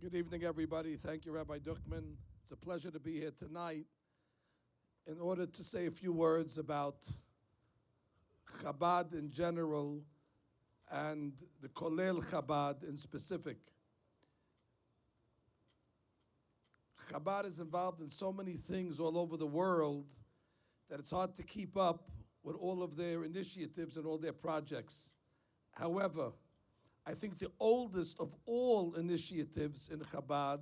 Good evening, everybody. Thank you, Rabbi Duchman. It's a pleasure to be here tonight in order to say a few words about Chabad in general and the Colel Chabad in specific. Chabad is involved in so many things all over the world that it's hard to keep up with all of their initiatives and all their projects. However, I think the oldest of all initiatives in Chabad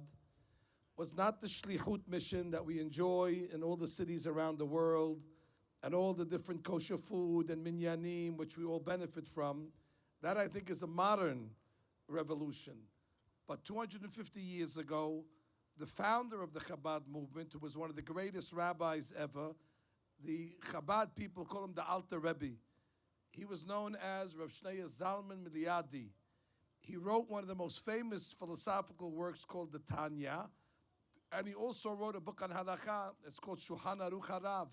was not the Shlichut mission that we enjoy in all the cities around the world and all the different kosher food and minyanim which we all benefit from. That I think is a modern revolution. But 250 years ago, the founder of the Chabad movement, who was one of the greatest rabbis ever, the Chabad people call him the Alter Rabbi. He was known as Rav Shneur Zalman Miliadi. He wrote one of the most famous philosophical works called the Tanya, and he also wrote a book on halakha. It's called Shulchan Aruch Harav.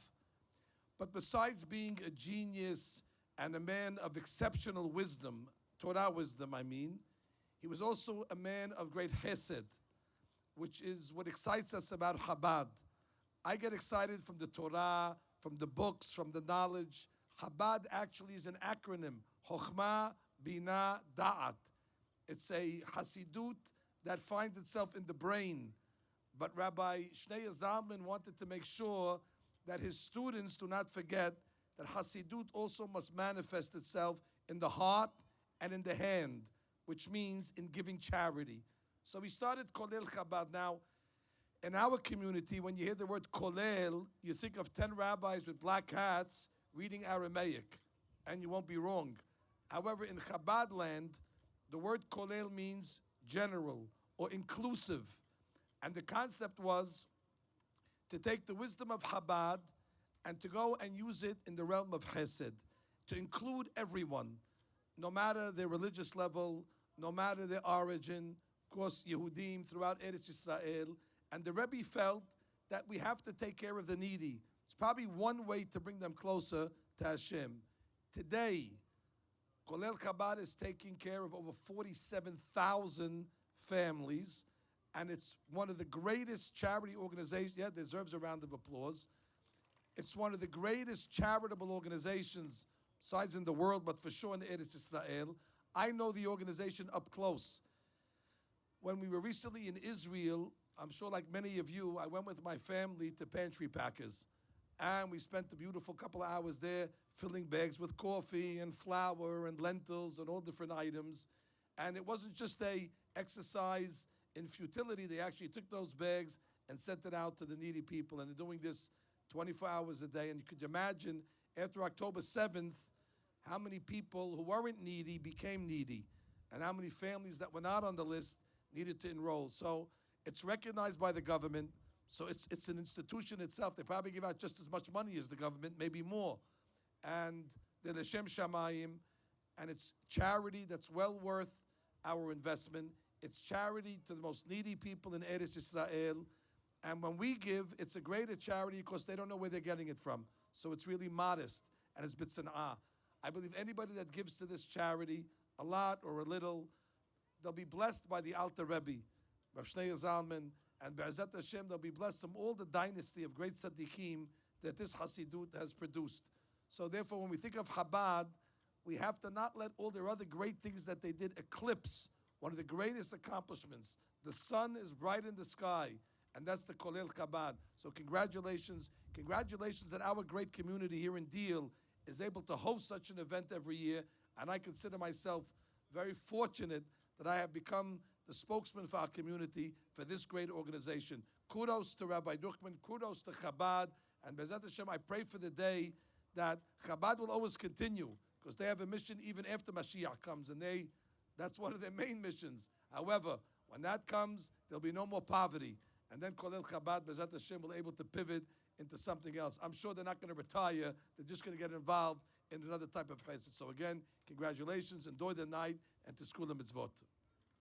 But besides being a genius and a man of exceptional wisdom, Torah wisdom, I mean, he was also a man of great chesed, which is what excites us about Chabad. I get excited from the Torah, from the books, from the knowledge. Chabad actually is an acronym, Chokhmah, Binah, Da'at. It's a Hasidut that finds itself in the brain. But Rabbi Shneur Zalman wanted to make sure that his students do not forget that Hasidut also must manifest itself in the heart and in the hand, which means in giving charity. So we started Colel Chabad. Now, in our community, when you hear the word Colel, you think of 10 rabbis with black hats reading Aramaic, and you won't be wrong. However, in Chabad land, the word Colel means general or inclusive. And the concept was to take the wisdom of Chabad and to go and use it in the realm of Chesed, to include everyone, no matter their religious level, no matter their origin, of course, Yehudim throughout Eretz Yisrael. And the Rebbe felt that we have to take care of the needy. It's probably one way to bring them closer to Hashem. Today, Colel Chabad is taking care of over 47,000 families, and it's one of the greatest charity organizations. Yeah, deserves a round of applause. It's one of the greatest charitable organizations, besides in the world, but for sure in Eretz Yisrael. I know the organization up close. When we were recently in Israel, I'm sure like many of you, I went with my family to Pantry Packers, and we spent a beautiful couple of hours there filling bags with coffee and flour and lentils and all different items. And it wasn't just a exercise in futility. They actually took those bags and sent it out to the needy people. And they're doing this 24 hours a day. And you could imagine after October 7th, how many people who weren't needy became needy, and how many families that were not on the list needed to enroll. So it's recognized by the government. So it's an institution itself. They probably give out just as much money as the government, maybe more. And they're L'Shem Shamayim, and it's charity that's well worth our investment. It's charity to the most needy people in Eretz Yisrael. And when we give, it's a greater charity because they don't know where they're getting it from. So it's really modest, and it's b'tzan'ah. I believe anybody that gives to this charity, a lot or a little, they'll be blessed by the Alter Rebbe, Rav Shneur Zalman, and Be'ezat Hashem, they'll be blessed from all the dynasty of great tzaddikim that this Hasidut has produced. So therefore, when we think of Chabad, we have to not let all their other great things that they did eclipse one of the greatest accomplishments. The sun is bright in the sky, and that's the Colel Chabad. So congratulations. Congratulations that our great community here in Deal is able to host such an event every year, and I consider myself very fortunate that I have become the spokesman for our community for this great organization. Kudos to Rabbi Duchman, kudos to Chabad, and Be'ezat Hashem, I pray for the day that Chabad will always continue, because they have a mission even after Mashiach comes, and that's one of their main missions. However, when that comes, there'll be no more poverty, and then Colel Chabad, Be'ezat Hashem, will be able to pivot into something else. I'm sure they're not going to retire, they're just going to get involved in another type of chesed. So again, congratulations, enjoy the night, and to Skula Mitzvot.